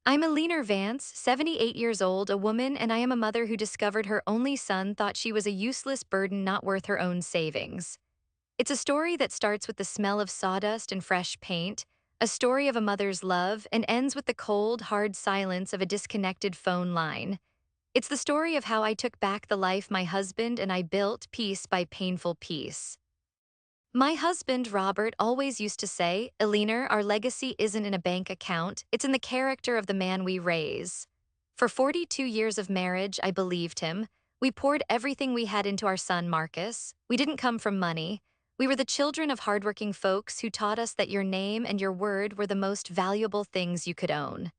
I'm Alina Vance, 78 years old, a woman, and I am a mother who discovered her only son thought she was a useless burden not worth her own savings. It's a story that starts with the smell of sawdust and fresh paint, a story of a mother's love, and ends with the cold, hard silence of a disconnected phone line. It's the story of how I took back the life my husband and I built piece by painful piece. My husband, Robert, always used to say, Alina, our legacy isn't in a bank account, it's in the character of the man we raise. For 42 years of marriage, I believed him. We poured everything we had into our son, Marcus. We didn't come from money. We were the children of hardworking folks who taught us that your name and your word were the most valuable things you could own.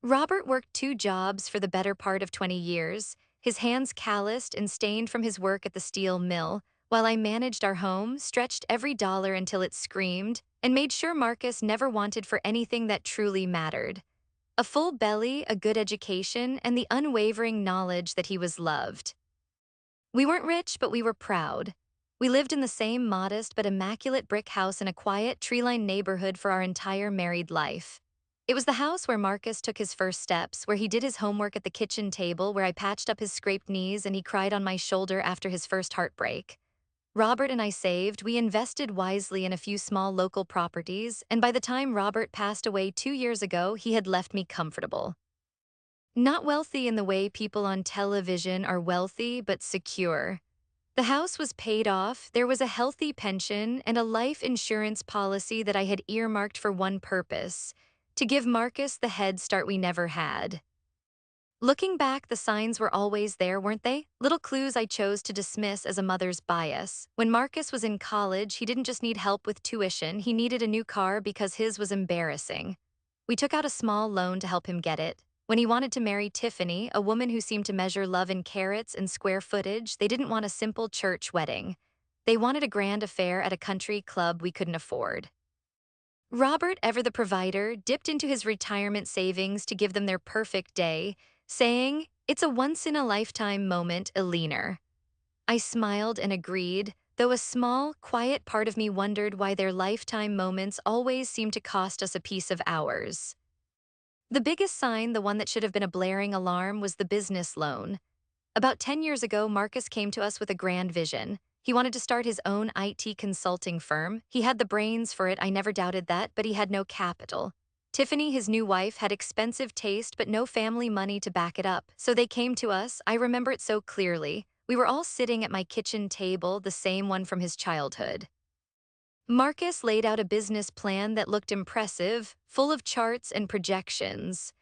Robert worked two jobs for the better part of 20 years, his hands calloused and stained from his work at the steel mill, while I managed our home, stretched every dollar until it screamed, and made sure Marcus never wanted for anything that truly mattered. A full belly, a good education, and the unwavering knowledge that he was loved. We weren't rich, but we were proud. We lived in the same modest but immaculate brick house in a quiet, tree-lined neighborhood for our entire married life. It was the house where Marcus took his first steps, where he did his homework at the kitchen table, where I patched up his scraped knees and he cried on my shoulder after his first heartbreak. Robert and I saved, we invested wisely in a few small local properties, and by the time Robert passed away 2 years ago, he had left me comfortable. Not wealthy in the way people on television are wealthy, but secure. The house was paid off, there was a healthy pension, and a life insurance policy that I had earmarked for one purpose: to give Marcus the head start we never had. Looking back, the signs were always there, weren't they? Little clues I chose to dismiss as a mother's bias. When Marcus was in college, he didn't just need help with tuition, he needed a new car because his was embarrassing. We took out a small loan to help him get it. When he wanted to marry Tiffany, a woman who seemed to measure love in carats and square footage, they didn't want a simple church wedding. They wanted a grand affair at a country club we couldn't afford. Robert, ever the provider, dipped into his retirement savings to give them their perfect day, saying, "It's a once-in-a-lifetime moment, Alina." I smiled and agreed, though a small, quiet part of me wondered why their lifetime moments always seemed to cost us a piece of ours. The biggest sign, the one that should have been a blaring alarm, was the business loan. About 10 years ago, Marcus came to us with a grand vision. He wanted to start his own IT consulting firm. He had the brains for it, I never doubted that, but he had no capital. Tiffany, his new wife, had expensive taste but no family money to back it up, so they came to us. I remember it so clearly. We were all sitting at my kitchen table, the same one from his childhood. Marcus laid out a business plan that looked impressive, full of charts and projections.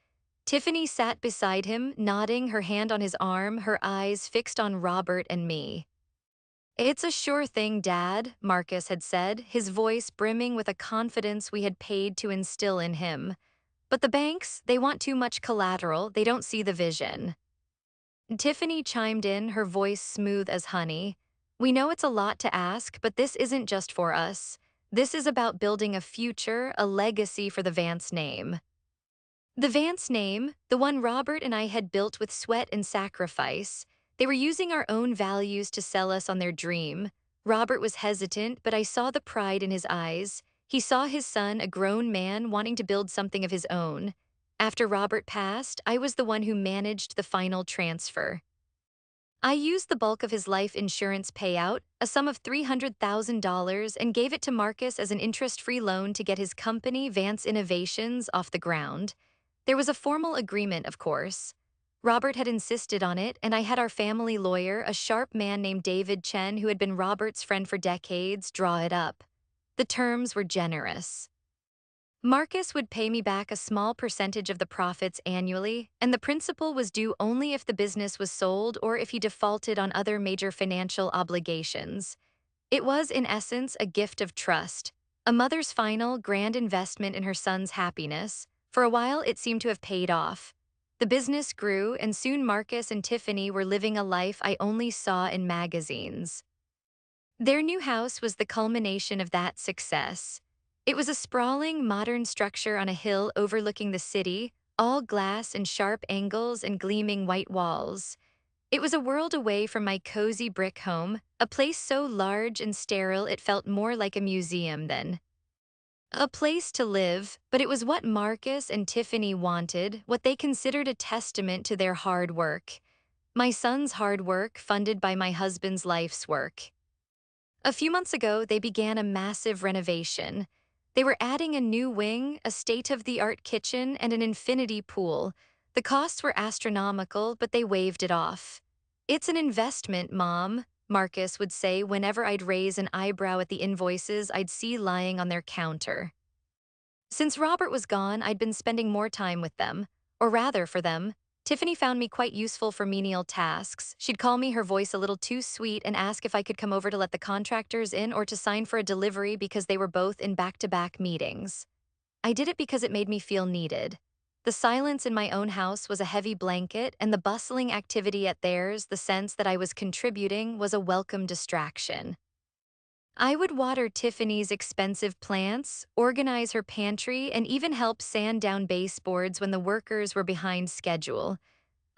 Tiffany sat beside him, nodding, her hand on his arm, her eyes fixed on Robert and me. "It's a sure thing, Dad," Marcus had said, his voice brimming with a confidence we had paid to instill in him. "But the banks, they want too much collateral, they don't see the vision." Tiffany chimed in, her voice smooth as honey. "We know it's a lot to ask, but this isn't just for us. This is about building a future, a legacy for the Vance name." The Vance name, the one Robert and I had built with sweat and sacrifice, they were using our own values to sell us on their dream. Robert was hesitant, but I saw the pride in his eyes. He saw his son, a grown man, wanting to build something of his own. After Robert passed, I was the one who managed the final transfer. I used the bulk of his life insurance payout, a sum of $300,000, and gave it to Marcus as an interest-free loan to get his company, Vance Innovations, off the ground. There was a formal agreement, of course. Robert had insisted on it, and I had our family lawyer, a sharp man named David Chen, who had been Robert's friend for decades, draw it up. The terms were generous. Marcus would pay me back a small percentage of the profits annually, and the principal was due only if the business was sold or if he defaulted on other major financial obligations. It was, in essence, a gift of trust, a mother's final, grand investment in her son's happiness. For a while, it seemed to have paid off. The business grew, and soon Marcus and Tiffany were living a life I only saw in magazines. Their new house was the culmination of that success. It was a sprawling, modern structure on a hill overlooking the city, all glass and sharp angles and gleaming white walls. It was a world away from my cozy brick home, a place so large and sterile it felt more like a museum than. A place to live, but it was what Marcus and Tiffany wanted, what they considered a testament to their hard work. My son's hard work funded by my husband's life's work. A few months ago, they began a massive renovation. They were adding a new wing, a state-of-the-art kitchen, and an infinity pool. The costs were astronomical, but they waved it off. "It's an investment, Mom," Marcus would say whenever I'd raise an eyebrow at the invoices I'd see lying on their counter. Since Robert was gone, I'd been spending more time with them, or rather for them. Tiffany found me quite useful for menial tasks. She'd call me, her voice a little too sweet, and ask if I could come over to let the contractors in or to sign for a delivery because they were both in back-to-back meetings. I did it because it made me feel needed. The silence in my own house was a heavy blanket, and the bustling activity at theirs, the sense that I was contributing, was a welcome distraction. I would water Tiffany's expensive plants, organize her pantry, and even help sand down baseboards when the workers were behind schedule.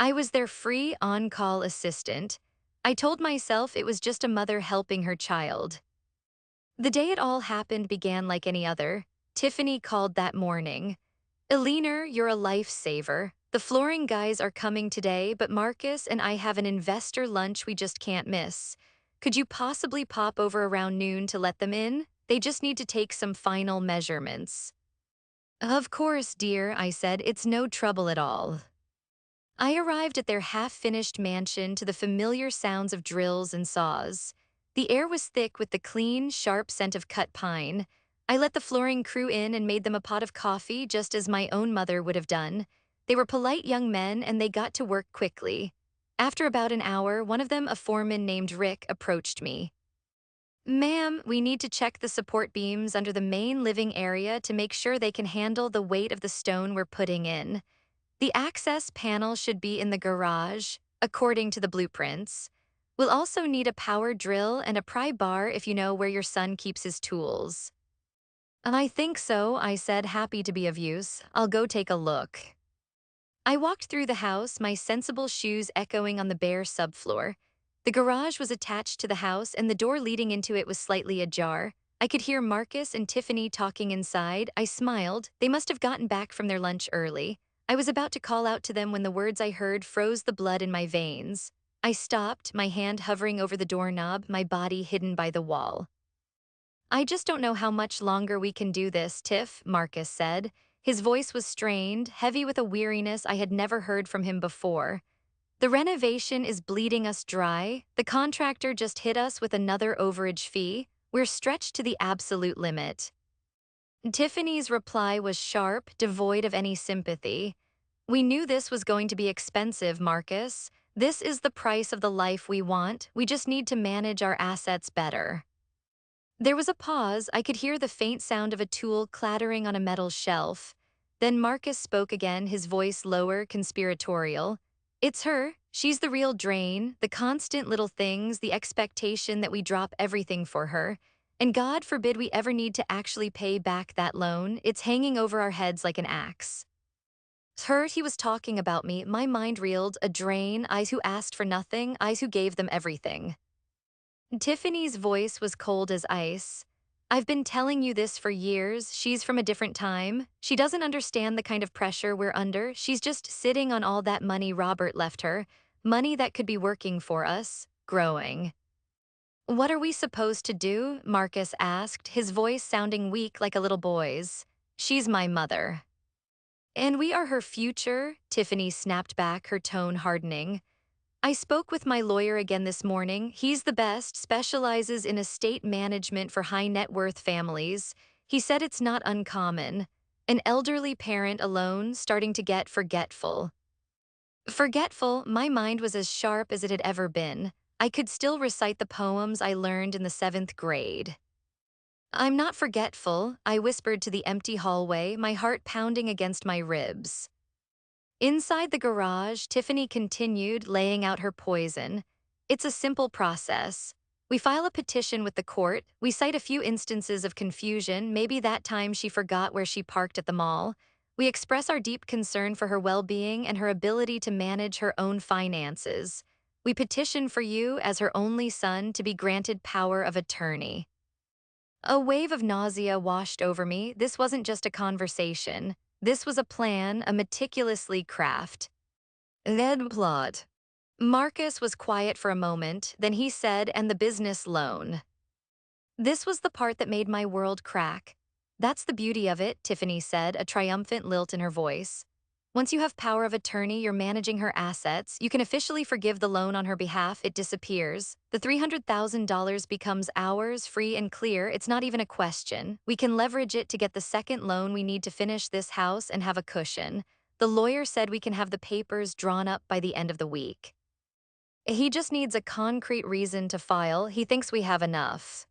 I was their free on-call assistant. I told myself it was just a mother helping her child. The day it all happened began like any other. Tiffany called that morning. "Eleanor, you're a lifesaver. The flooring guys are coming today, but Marcus and I have an investor lunch we just can't miss. Could you possibly pop over around noon to let them in? They just need to take some final measurements." "Of course, dear," I said. "It's no trouble at all." I arrived at their half-finished mansion to the familiar sounds of drills and saws. The air was thick with the clean, sharp scent of cut pine. I let the flooring crew in and made them a pot of coffee just as my own mother would have done. They were polite young men and they got to work quickly. After about an hour, one of them, a foreman named Rick, approached me. "Ma'am, we need to check the support beams under the main living area to make sure they can handle the weight of the stone we're putting in. The access panel should be in the garage, according to the blueprints. We'll also need a power drill and a pry bar if you know where your son keeps his tools." "I think so," I said, happy to be of use. "I'll go take a look." I walked through the house, my sensible shoes echoing on the bare subfloor. The garage was attached to the house and the door leading into it was slightly ajar. I could hear Marcus and Tiffany talking inside. I smiled. They must have gotten back from their lunch early. I was about to call out to them when the words I heard froze the blood in my veins. I stopped, my hand hovering over the doorknob, my body hidden by the wall. "I just don't know how much longer we can do this, Tiff," Marcus said. His voice was strained, heavy with a weariness I had never heard from him before. "The renovation is bleeding us dry. The contractor just hit us with another overage fee. We're stretched to the absolute limit." Tiffany's reply was sharp, devoid of any sympathy. "We knew this was going to be expensive, Marcus. This is the price of the life we want. We just need to manage our assets better." There was a pause. I could hear the faint sound of a tool clattering on a metal shelf. Then Marcus spoke again, his voice lower, conspiratorial. "It's her. She's the real drain, the constant little things, the expectation that we drop everything for her. And God forbid we ever need to actually pay back that loan. It's hanging over our heads like an axe." Her, he was talking about me. My mind reeled. A drain, eyes who asked for nothing, eyes who gave them everything. Tiffany's voice was cold as ice. "I've been telling you this for years. She's from a different time. She doesn't understand the kind of pressure we're under. She's just sitting on all that money Robert left her, money that could be working for us, growing." "What are we supposed to do?" Marcus asked, his voice sounding weak like a little boy's. "She's my mother." "And we are her future," Tiffany snapped back, her tone hardening. "I spoke with my lawyer again this morning. He's the best, specializes in estate management for high net worth families. He said it's not uncommon. An elderly parent alone starting to get forgetful." Forgetful, my mind was as sharp as it had ever been. I could still recite the poems I learned in the 7th grade. "I'm not forgetful," I whispered to the empty hallway, my heart pounding against my ribs. Inside the garage, Tiffany continued, laying out her poison. "It's a simple process. We file a petition with the court, we cite a few instances of confusion, maybe that time she forgot where she parked at the mall. We express our deep concern for her well-being and her ability to manage her own finances. We petition for you, as her only son, to be granted power of attorney." A wave of nausea washed over me. This wasn't just a conversation. This was a plan, a meticulously crafted. Then plot. Marcus was quiet for a moment, then he said, and the business loan. This was the part that made my world crack. That's the beauty of it, Tiffany said, a triumphant lilt in her voice. Once you have power of attorney, you're managing her assets, you can officially forgive the loan on her behalf, it disappears. The $300,000 becomes ours, free and clear, it's not even a question. We can leverage it to get the second loan we need to finish this house and have a cushion. The lawyer said we can have the papers drawn up by the end of the week. He just needs a concrete reason to file, he thinks we have enough.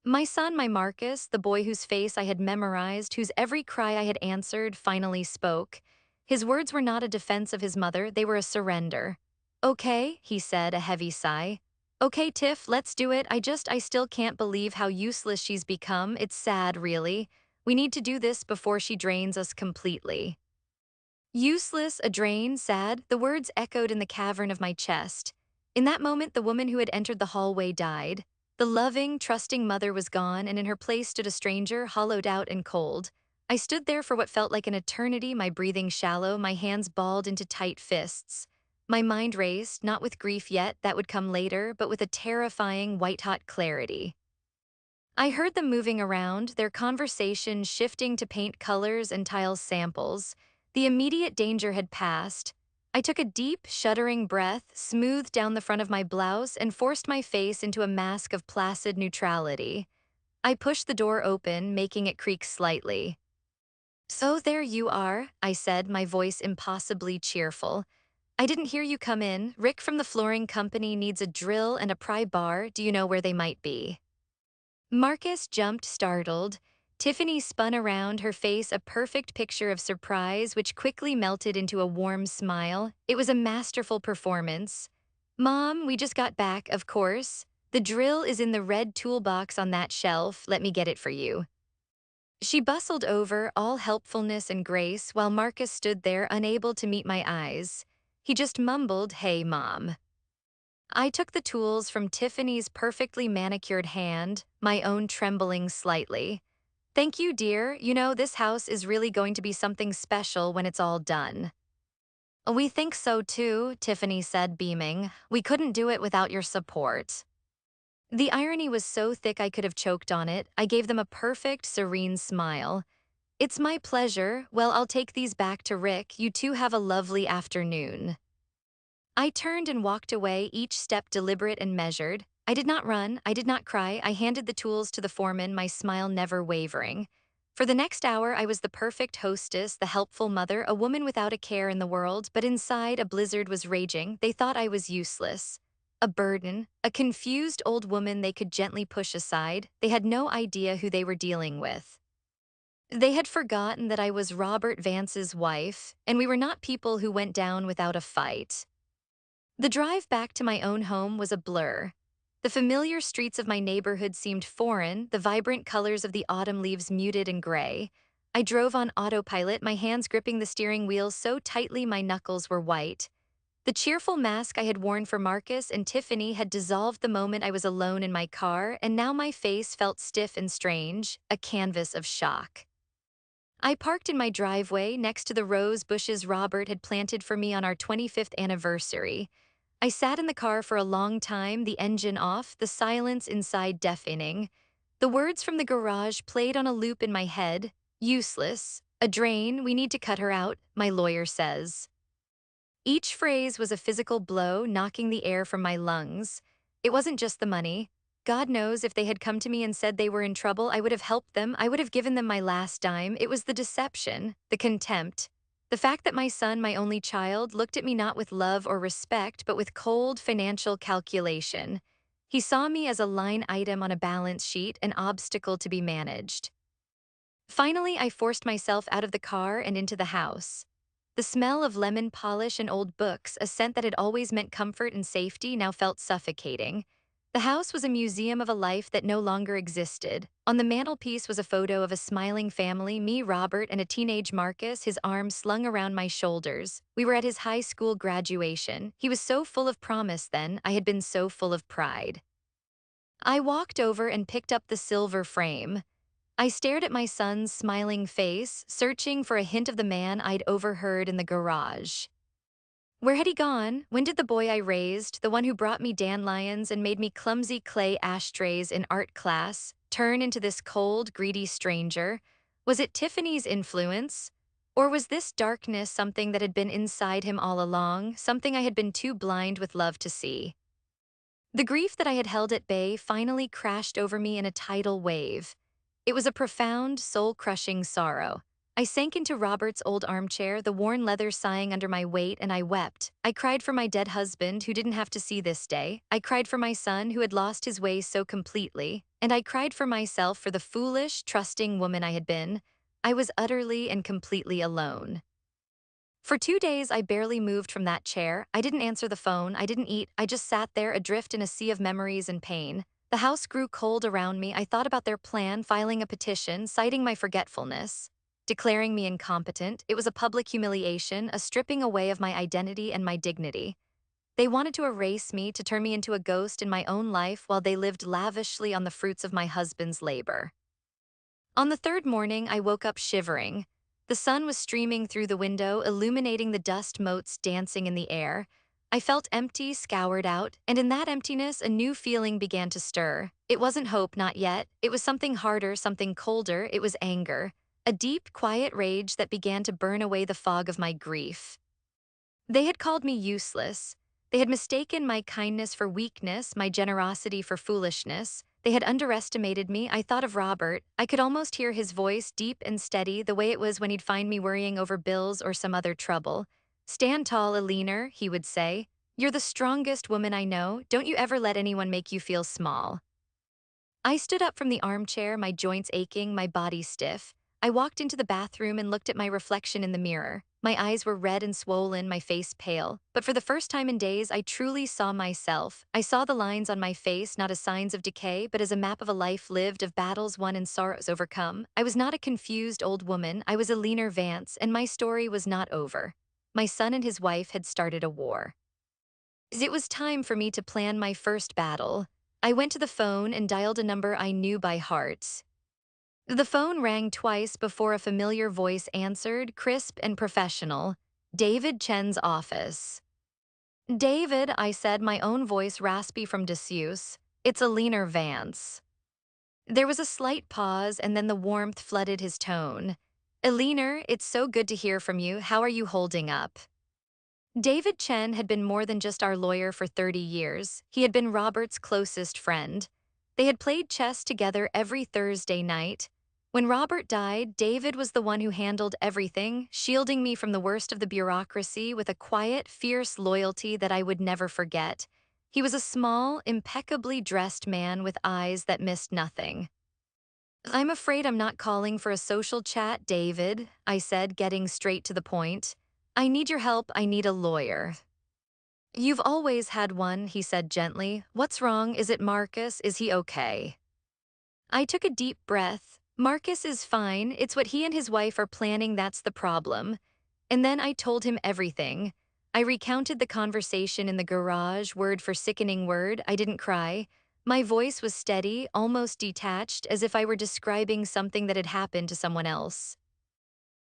My son, my Marcus, the boy whose face I had memorized, whose every cry I had answered, finally spoke. His words were not a defense of his mother, they were a surrender. Okay, he said, a heavy sigh. Okay, Tiff, let's do it. I still can't believe how useless she's become. It's sad, really. We need to do this before she drains us completely. Useless, a drain, sad, the words echoed in the cavern of my chest. In that moment, the woman who had entered the hallway died. The loving, trusting mother was gone, and in her place stood a stranger, hollowed out and cold. I stood there for what felt like an eternity, my breathing shallow, my hands balled into tight fists. My mind raced, not with grief yet, that would come later, but with a terrifying, white-hot clarity. I heard them moving around, their conversation shifting to paint colors and tile samples. The immediate danger had passed. I took a deep, shuddering breath, smoothed down the front of my blouse, and forced my face into a mask of placid neutrality. I pushed the door open, making it creak slightly. "So there you are," I said, my voice impossibly cheerful. "I didn't hear you come in. Rick from the flooring company needs a drill and a pry bar. Do you know where they might be?" Marcus jumped, startled. Tiffany spun around, her face a perfect picture of surprise, which quickly melted into a warm smile. It was a masterful performance. "Mom, we just got back, of course. The drill is in the red toolbox on that shelf. Let me get it for you." She bustled over, all helpfulness and grace, while Marcus stood there, unable to meet my eyes. He just mumbled, "Hey, Mom." I took the tools from Tiffany's perfectly manicured hand, my own trembling slightly. "Thank you, dear. You know, this house is really going to be something special when it's all done." "We think so too," Tiffany said, beaming. "We couldn't do it without your support." The irony was so thick I could have choked on it. I gave them a perfect, serene smile. "It's my pleasure. Well, I'll take these back to Rick. You two have a lovely afternoon." I turned and walked away, each step deliberate and measured. I did not run, I did not cry, I handed the tools to the foreman, my smile never wavering. For the next hour, I was the perfect hostess, the helpful mother, a woman without a care in the world, but inside a blizzard was raging. They thought I was useless. A burden, a confused old woman they could gently push aside. They had no idea who they were dealing with. They had forgotten that I was Robert Vance's wife, and we were not people who went down without a fight. The drive back to my own home was a blur. The familiar streets of my neighborhood seemed foreign, the vibrant colors of the autumn leaves muted and gray. I drove on autopilot, my hands gripping the steering wheel so tightly my knuckles were white. The cheerful mask I had worn for Marcus and Tiffany had dissolved the moment I was alone in my car, and now my face felt stiff and strange, a canvas of shock. I parked in my driveway next to the rose bushes Robert had planted for me on our 25th anniversary. I sat in the car for a long time, the engine off, the silence inside deafening. The words from the garage played on a loop in my head. "Useless. A drain. We need to cut her out, my lawyer says." Each phrase was a physical blow, knocking the air from my lungs. It wasn't just the money. God knows if they had come to me and said they were in trouble, I would have helped them, I would have given them my last dime. It was the deception, the contempt. The fact that my son, my only child, looked at me not with love or respect, but with cold financial calculation. He saw me as a line item on a balance sheet, an obstacle to be managed. Finally, I forced myself out of the car and into the house. The smell of lemon polish and old books, a scent that had always meant comfort and safety, now felt suffocating. The house was a museum of a life that no longer existed. On the mantelpiece was a photo of a smiling family, me, Robert, and a teenage Marcus, his arms slung around my shoulders. We were at his high school graduation. He was so full of promise then, I had been so full of pride. I walked over and picked up the silver frame. I stared at my son's smiling face, searching for a hint of the man I'd overheard in the garage. Where had he gone? When did the boy I raised, the one who brought me dandelions and made me clumsy clay ashtrays in art class, turn into this cold, greedy stranger? Was it Tiffany's influence? Or was this darkness something that had been inside him all along, something I had been too blind with love to see? The grief that I had held at bay finally crashed over me in a tidal wave. It was a profound, soul-crushing sorrow. I sank into Robert's old armchair, the worn leather sighing under my weight, and I wept. I cried for my dead husband, who didn't have to see this day. I cried for my son, who had lost his way so completely. And I cried for myself for the foolish, trusting woman I had been. I was utterly and completely alone. For 2 days, I barely moved from that chair. I didn't answer the phone, I didn't eat, I just sat there adrift in a sea of memories and pain. The house grew cold around me. I thought about their plan, filing a petition, citing my forgetfulness, declaring me incompetent. It was a public humiliation, a stripping away of my identity and my dignity. They wanted to erase me, to turn me into a ghost in my own life while they lived lavishly on the fruits of my husband's labor. On the third morning, I woke up shivering. The sun was streaming through the window, illuminating the dust motes dancing in the air. I felt empty, scoured out, and in that emptiness, a new feeling began to stir. It wasn't hope, not yet. It was something harder, something colder. It was anger. A deep, quiet rage that began to burn away the fog of my grief. They had called me useless. They had mistaken my kindness for weakness, my generosity for foolishness. They had underestimated me. I thought of Robert. I could almost hear his voice, deep and steady, the way it was when he'd find me worrying over bills or some other trouble. "Stand tall, Eleanor," he would say. "You're the strongest woman I know. Don't you ever let anyone make you feel small." I stood up from the armchair, my joints aching, my body stiff. I walked into the bathroom and looked at my reflection in the mirror. My eyes were red and swollen, my face pale. But for the first time in days, I truly saw myself. I saw the lines on my face not as signs of decay, but as a map of a life lived, of battles won and sorrows overcome. I was not a confused old woman. I was Eleanor Vance, and my story was not over. My son and his wife had started a war. It was time for me to plan my first battle. I went to the phone and dialed a number I knew by heart. The phone rang twice before a familiar voice answered, crisp and professional. "David Chen's office." "David," I said, my own voice raspy from disuse. "It's Eleanor Vance." There was a slight pause, and then the warmth flooded his tone. "Eleanor, it's so good to hear from you. How are you holding up?" David Chen had been more than just our lawyer for 30 years. He had been Robert's closest friend. They had played chess together every Thursday night. When Robert died, David was the one who handled everything, shielding me from the worst of the bureaucracy with a quiet, fierce loyalty that I would never forget. He was a small, impeccably dressed man with eyes that missed nothing. "I'm afraid I'm not calling for a social chat, David," I said, getting straight to the point. "I need your help. I need a lawyer." "You've always had one," he said gently. "What's wrong? Is it Marcus? Is he okay?" I took a deep breath. Marcus is fine. It's what he and his wife are planning that's the problem. And then I told him everything. I recounted the conversation in the garage, word for sickening word. I didn't cry. My voice was steady, almost detached, as if I were describing something that had happened to someone else.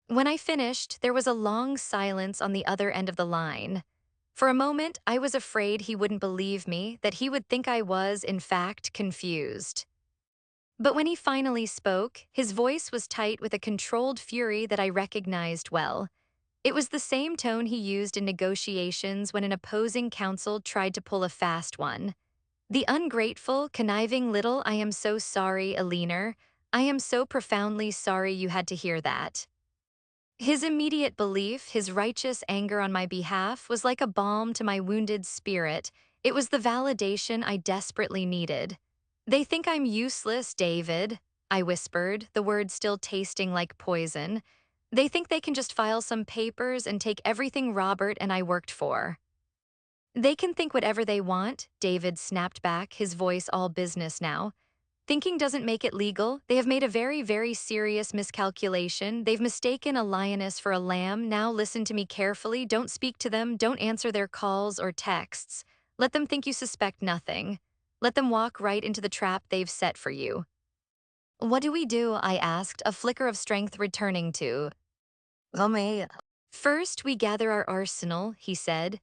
When I finished, there was a long silence on the other end of the line. For a moment, I was afraid he wouldn't believe me, that he would think I was, in fact, confused. But when he finally spoke, his voice was tight with a controlled fury that I recognized well. It was the same tone he used in negotiations when an opposing counsel tried to pull a fast one. "The ungrateful, conniving little, I am so sorry, Eleanor. I am so profoundly sorry you had to hear that." His immediate belief, his righteous anger on my behalf, was like a balm to my wounded spirit. It was the validation I desperately needed. "They think I'm useless, David," I whispered, the words still tasting like poison. "They think they can just file some papers and take everything Robert and I worked for." "They can think whatever they want," David snapped back, his voice all business now. "Thinking doesn't make it legal. They have made a very, very serious miscalculation. They've mistaken a lioness for a lamb. Now listen to me carefully. Don't speak to them. Don't answer their calls or texts. Let them think you suspect nothing. Let them walk right into the trap they've set for you. What do we do? I asked, a flicker of strength returning to me. First, we gather our arsenal, he said.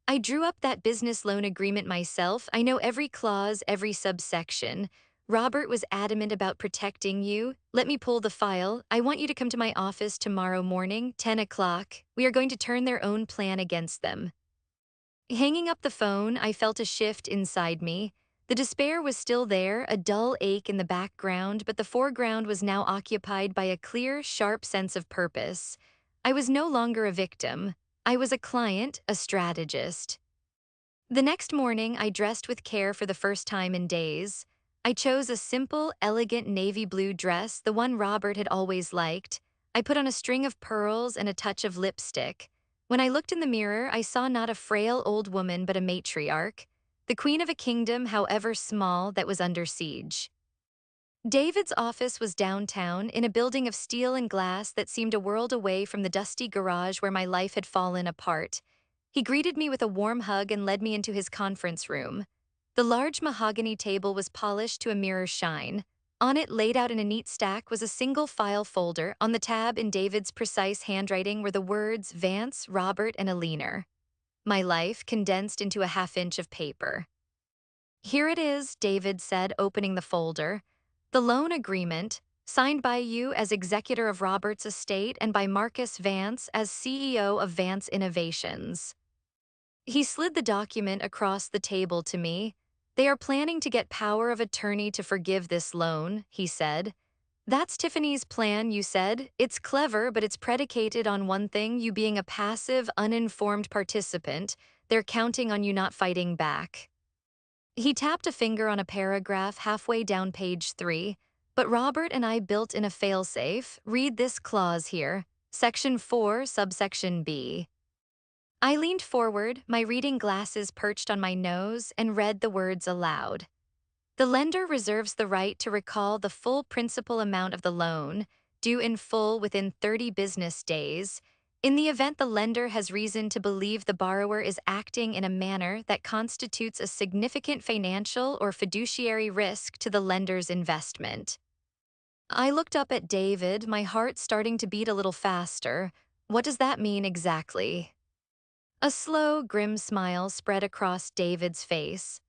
I drew up that business loan agreement myself. I know every clause, every subsection. Robert was adamant about protecting you. Let me pull the file. I want you to come to my office tomorrow morning, 10 o'clock. We are going to turn their own plan against them. Hanging up the phone, I felt a shift inside me. The despair was still there, a dull ache in the background, but the foreground was now occupied by a clear, sharp sense of purpose. I was no longer a victim. I was a client, a strategist. The next morning, I dressed with care for the first time in days. I chose a simple, elegant navy blue dress, the one Robert had always liked. I put on a string of pearls and a touch of lipstick. When I looked in the mirror, I saw not a frail old woman but a matriarch, the queen of a kingdom, however small, that was under siege. David's office was downtown, in a building of steel and glass that seemed a world away from the dusty garage where my life had fallen apart. He greeted me with a warm hug and led me into his conference room. The large mahogany table was polished to a mirror shine. On it, laid out in a neat stack, was a single file folder. On the tab, in David's precise handwriting, were the words Vance, Robert, and Aliner. My life condensed into a half-inch of paper. Here it is, David said, opening the folder. The loan agreement, signed by you as executor of Robert's estate and by Marcus Vance as CEO of Vance Innovations. He slid the document across the table to me. They are planning to get power of attorney to forgive this loan, he said. That's Tiffany's plan, you said. It's clever, but it's predicated on one thing, you being a passive, uninformed participant. They're counting on you not fighting back. He tapped a finger on a paragraph halfway down page 3. But Robert and I built in a failsafe. Read this clause here. Section 4, subsection B. I leaned forward, my reading glasses perched on my nose, and read the words aloud. The lender reserves the right to recall the full principal amount of the loan, due in full within 30 business days, in the event the lender has reason to believe the borrower is acting in a manner that constitutes a significant financial or fiduciary risk to the lender's investment. I looked up at David, my heart starting to beat a little faster. What does that mean exactly? A slow, grim smile spread across David's face.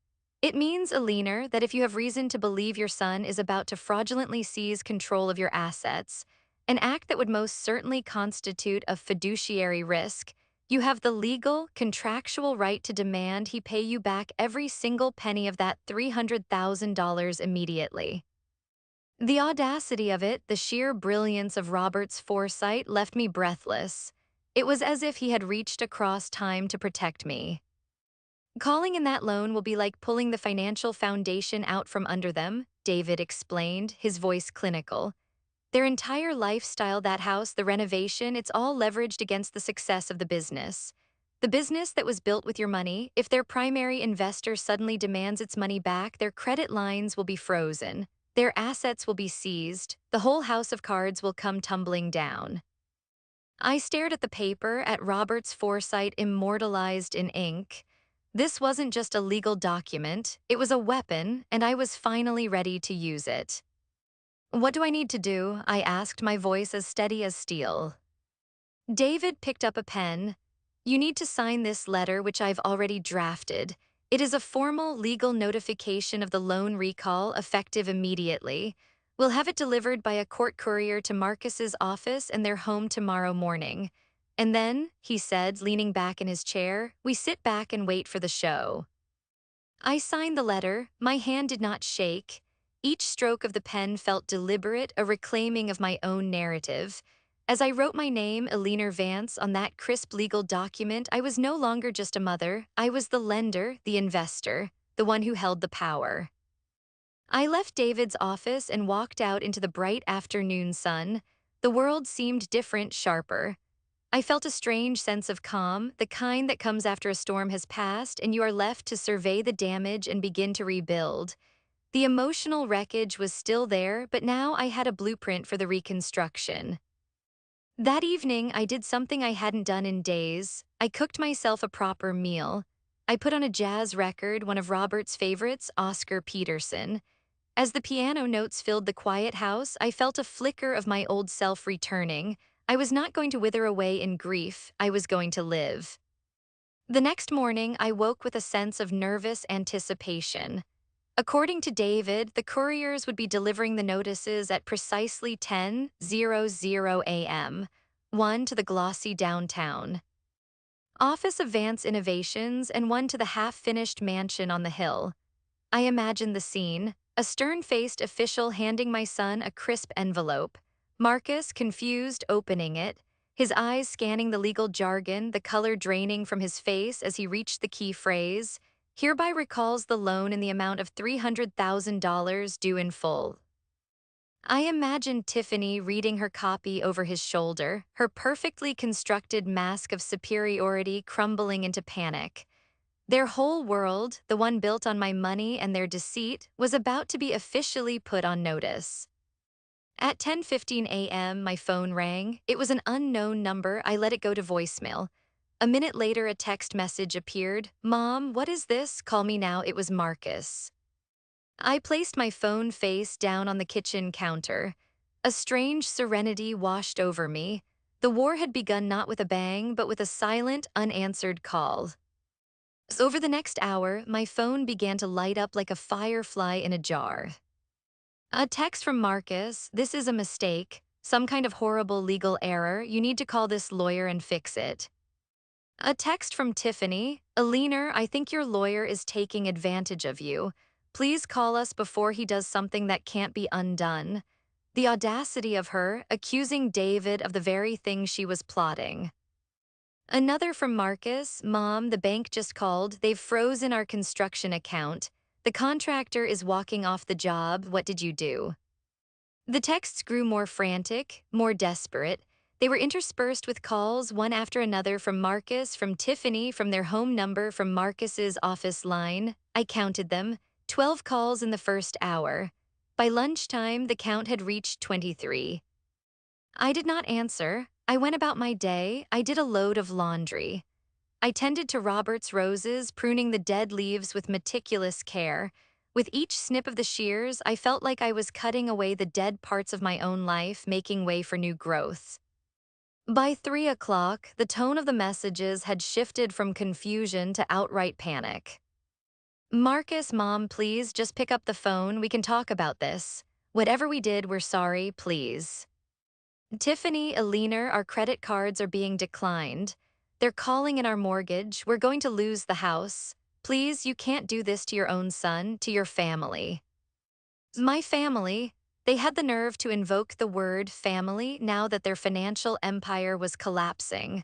It means, Aliner, that if you have reason to believe your son is about to fraudulently seize control of your assets, an act that would most certainly constitute a fiduciary risk, you have the legal, contractual right to demand he pay you back every single penny of that $300,000 immediately. The audacity of it, the sheer brilliance of Robert's foresight, left me breathless. It was as if he had reached across time to protect me. Calling in that loan will be like pulling the financial foundation out from under them, David explained, his voice clinical. Their entire lifestyle, that house, the renovation, it's all leveraged against the success of the business. The business that was built with your money, if their primary investor suddenly demands its money back, their credit lines will be frozen. Their assets will be seized. The whole house of cards will come tumbling down. I stared at the paper, at Robert's foresight immortalized in ink. This wasn't just a legal document, it was a weapon, and I was finally ready to use it. What do I need to do? I asked, my voice as steady as steel. David picked up a pen. You need to sign this letter, which I've already drafted. It is a formal legal notification of the loan recall, effective immediately. We'll have it delivered by a court courier to Marcus's office and their home tomorrow morning. And then, he said, leaning back in his chair, we sit back and wait for the show. I signed the letter. My hand did not shake. Each stroke of the pen felt deliberate, a reclaiming of my own narrative. As I wrote my name, Aliner Vance, on that crisp legal document, I was no longer just a mother. I was the lender, the investor, the one who held the power. I left David's office and walked out into the bright afternoon sun. The world seemed different, sharper. I felt a strange sense of calm, the kind that comes after a storm has passed and you are left to survey the damage and begin to rebuild. The emotional wreckage was still there, but now I had a blueprint for the reconstruction. That evening, I did something I hadn't done in days. I cooked myself a proper meal. I put on a jazz record, one of Robert's favorites, Oscar Peterson. As the piano notes filled the quiet house, I felt a flicker of my old self returning. I was not going to wither away in grief, I was going to live. The next morning, I woke with a sense of nervous anticipation. According to David, the couriers would be delivering the notices at precisely 10:00 a.m., one to the glossy downtown office of Vance Innovations and one to the half-finished mansion on the hill. I imagined the scene, a stern-faced official handing my son a crisp envelope. Marcus, confused, opening it, his eyes scanning the legal jargon, the color draining from his face as he reached the key phrase, hereby recalls the loan in the amount of $300,000 due in full. I imagined Tiffany reading her copy over his shoulder, her perfectly constructed mask of superiority crumbling into panic. Their whole world, the one built on my money and their deceit, was about to be officially put on notice. At 10:15 a.m., my phone rang. It was an unknown number. I let it go to voicemail. A minute later, a text message appeared. "Mom, what is this? Call me now." It was Marcus. I placed my phone face down on the kitchen counter. A strange serenity washed over me. The war had begun not with a bang, but with a silent, unanswered call. So over the next hour, my phone began to light up like a firefly in a jar. A text from Marcus: "This is a mistake, some kind of horrible legal error. You need to call this lawyer and fix it." A text from Tiffany: "Alina, I think your lawyer is taking advantage of you. Please call us before he does something that can't be undone." The audacity of her, accusing David of the very thing she was plotting. Another from Marcus: "Mom, the bank just called. They've frozen our construction account. The contractor is walking off the job. What did you do?" The texts grew more frantic, more desperate. They were interspersed with calls, one after another, from Marcus, from Tiffany, from their home number, from Marcus's office line. I counted them, 12 calls in the first hour. By lunchtime, the count had reached 23. I did not answer. I went about my day. I did a load of laundry. I tended to Robert's roses, pruning the dead leaves with meticulous care. With each snip of the shears, I felt like I was cutting away the dead parts of my own life, making way for new growth. By 3 o'clock, the tone of the messages had shifted from confusion to outright panic. "Marcus, Mom, please, just pick up the phone. We can talk about this. Whatever we did, we're sorry, please." "Tiffany, Alina, our credit cards are being declined. They're calling in our mortgage. We're going to lose the house. Please, you can't do this to your own son, to your family." My family. They had the nerve to invoke the word family now that their financial empire was collapsing.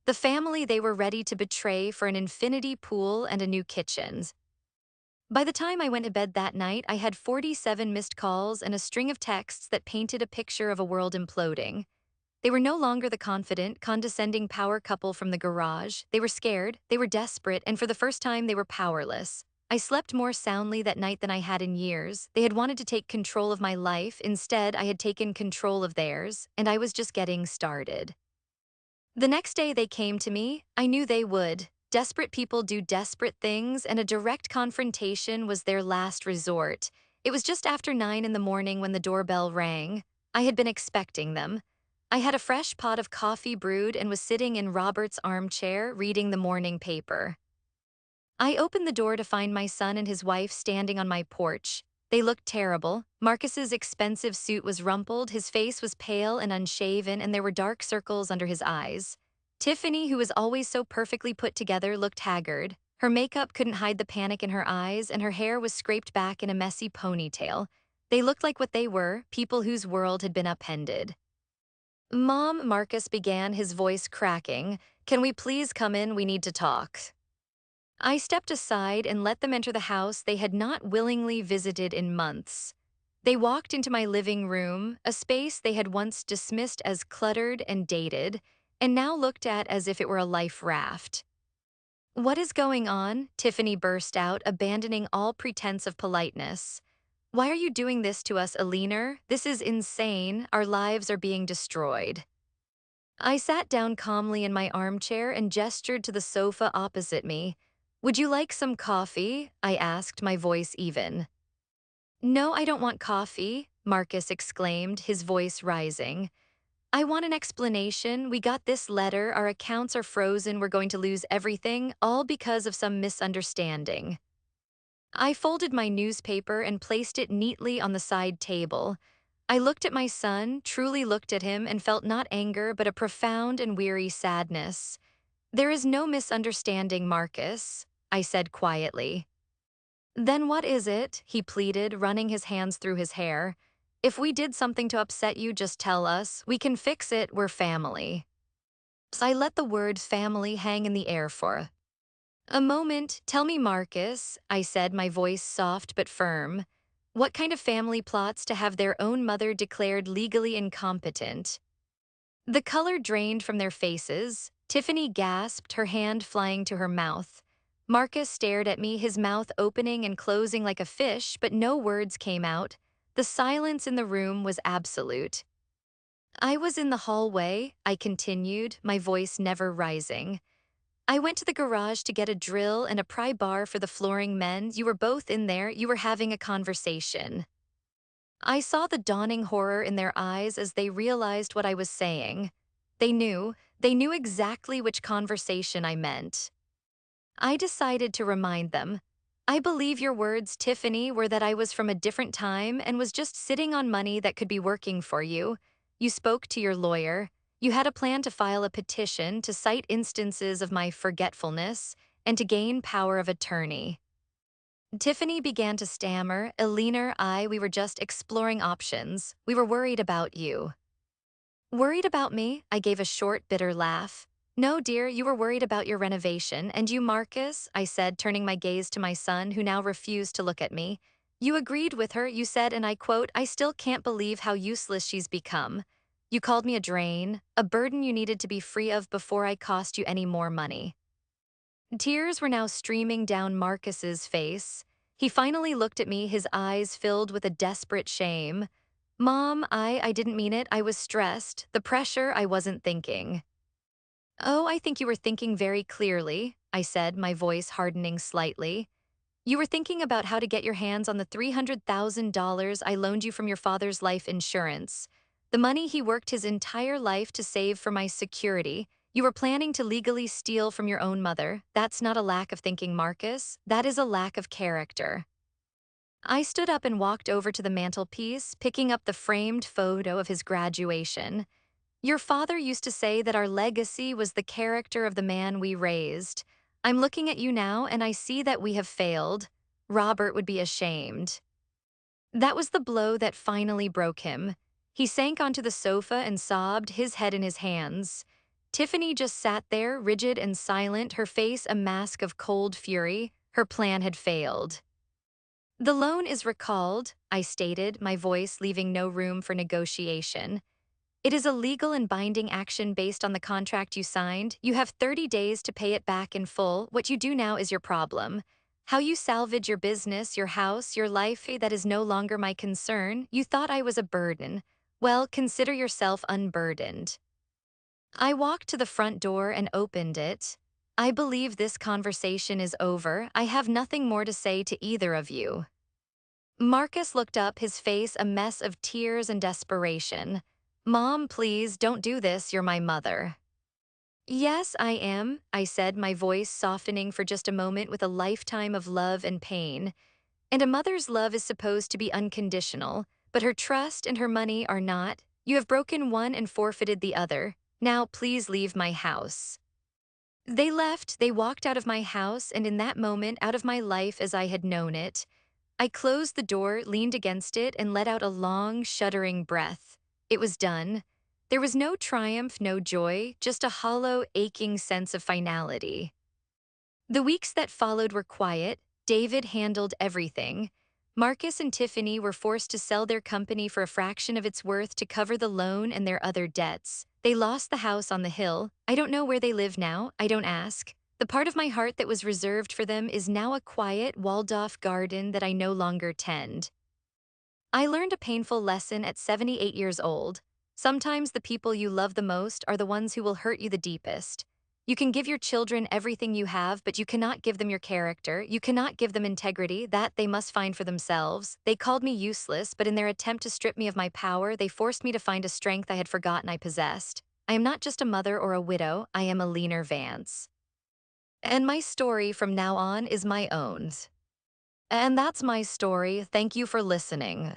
The family they were ready to betray for an infinity pool and a new kitchen. By the time I went to bed that night, I had 47 missed calls and a string of texts that painted a picture of a world imploding. They were no longer the confident, condescending power couple from the garage. They were scared, they were desperate, and for the first time they were powerless. I slept more soundly that night than I had in years. They had wanted to take control of my life. Instead, I had taken control of theirs, and I was just getting started. The next day they came to me. I knew they would. Desperate people do desperate things, and a direct confrontation was their last resort. It was just after 9 in the morning when the doorbell rang. I had been expecting them. I had a fresh pot of coffee brewed and was sitting in Robert's armchair reading the morning paper. I opened the door to find my son and his wife standing on my porch. They looked terrible. Marcus's expensive suit was rumpled, his face was pale and unshaven, and there were dark circles under his eyes. Tiffany, who was always so perfectly put together, looked haggard. Her makeup couldn't hide the panic in her eyes, and her hair was scraped back in a messy ponytail. They looked like what they were, people whose world had been upended. "Mom," Marcus began, his voice cracking, "can we please come in? We need to talk." I stepped aside and let them enter the house they had not willingly visited in months. They walked into my living room, a space they had once dismissed as cluttered and dated, and now looked at as if it were a life raft. "What is going on?" Tiffany burst out, abandoning all pretense of politeness. "Why are you doing this to us, Alina? This is insane. Our lives are being destroyed." I sat down calmly in my armchair and gestured to the sofa opposite me. Would you like some coffee? I asked, my voice even. No, I don't want coffee, Marcus exclaimed, his voice rising. I want an explanation. We got this letter, our accounts are frozen, we're going to lose everything, all because of some misunderstanding. I folded my newspaper and placed it neatly on the side table. I looked at my son, truly looked at him, and felt not anger but a profound and weary sadness. There is no misunderstanding, Marcus, I said quietly. Then what is it? He pleaded, running his hands through his hair. If we did something to upset you, just tell us. We can fix it, we're family. So I let the word family hang in the air for a moment. Tell me, Marcus, I said, my voice soft but firm. What kind of family plots to have their own mother declared legally incompetent? The color drained from their faces. Tiffany gasped, her hand flying to her mouth. Marcus stared at me, his mouth opening and closing like a fish, but no words came out. The silence in the room was absolute. I was in the hallway, I continued, my voice never rising. I went to the garage to get a drill and a pry bar for the flooring men. You were both in there, you were having a conversation. I saw the dawning horror in their eyes as they realized what I was saying. They knew exactly which conversation I meant. I decided to remind them. I believe your words, Tiffany, were that I was from a different time and was just sitting on money that could be working for you. You spoke to your lawyer. You had a plan to file a petition to cite instances of my forgetfulness and to gain power of attorney. Tiffany began to stammer. Elena, we were just exploring options. We were worried about you. Worried about me? I gave a short, bitter laugh. No, dear, you were worried about your renovation. And you, Marcus? I said, turning my gaze to my son, who now refused to look at me. You agreed with her, you said, and I quote, I still can't believe how useless she's become. You called me a drain, a burden you needed to be free of before I cost you any more money. Tears were now streaming down Marcus's face. He finally looked at me, his eyes filled with a desperate shame. Mom, I didn't mean it. I was stressed. The pressure, I wasn't thinking. Oh, I think you were thinking very clearly, I said, my voice hardening slightly. You were thinking about how to get your hands on the $300,000 I loaned you from your father's life insurance. The money he worked his entire life to save for my security. You were planning to legally steal from your own mother. That's not a lack of thinking, Marcus. That is a lack of character. I stood up and walked over to the mantelpiece, picking up the framed photo of his graduation. Your father used to say that our legacy was the character of the man we raised. I'm looking at you now and I see that we have failed. Robert would be ashamed. That was the blow that finally broke him. He sank onto the sofa and sobbed, his head in his hands. Tiffany just sat there, rigid and silent, her face a mask of cold fury. Her plan had failed. The loan is recalled, I stated, my voice leaving no room for negotiation. It is a legal and binding action based on the contract you signed. You have 30 days to pay it back in full. What you do now is your problem. How you salvage your business, your house, your life, that is no longer my concern. You thought I was a burden. Well, consider yourself unburdened. I walked to the front door and opened it. I believe this conversation is over. I have nothing more to say to either of you. Marcus looked up, his face a mess of tears and desperation. Mom, please, don't do this, you're my mother. Yes, I am, I said, my voice softening for just a moment with a lifetime of love and pain. And a mother's love is supposed to be unconditional, but her trust and her money are not. You have broken one and forfeited the other. Now, please leave my house. They left, they walked out of my house, and in that moment, out of my life as I had known it. I closed the door, leaned against it, and let out a long, shuddering breath. It was done. There was no triumph, no joy, just a hollow, aching sense of finality. The weeks that followed were quiet. David handled everything. Marcus and Tiffany were forced to sell their company for a fraction of its worth to cover the loan and their other debts. They lost the house on the hill. I don't know where they live now. I don't ask. The part of my heart that was reserved for them is now a quiet, walled-off garden that I no longer tend. I learned a painful lesson at 78 years old. Sometimes the people you love the most are the ones who will hurt you the deepest. You can give your children everything you have, but you cannot give them your character. You cannot give them integrity. That they must find for themselves. They called me useless, but in their attempt to strip me of my power, they forced me to find a strength I had forgotten I possessed. I am not just a mother or a widow, I am a leaner Vance. And my story from now on is my own. And that's my story. Thank you for listening.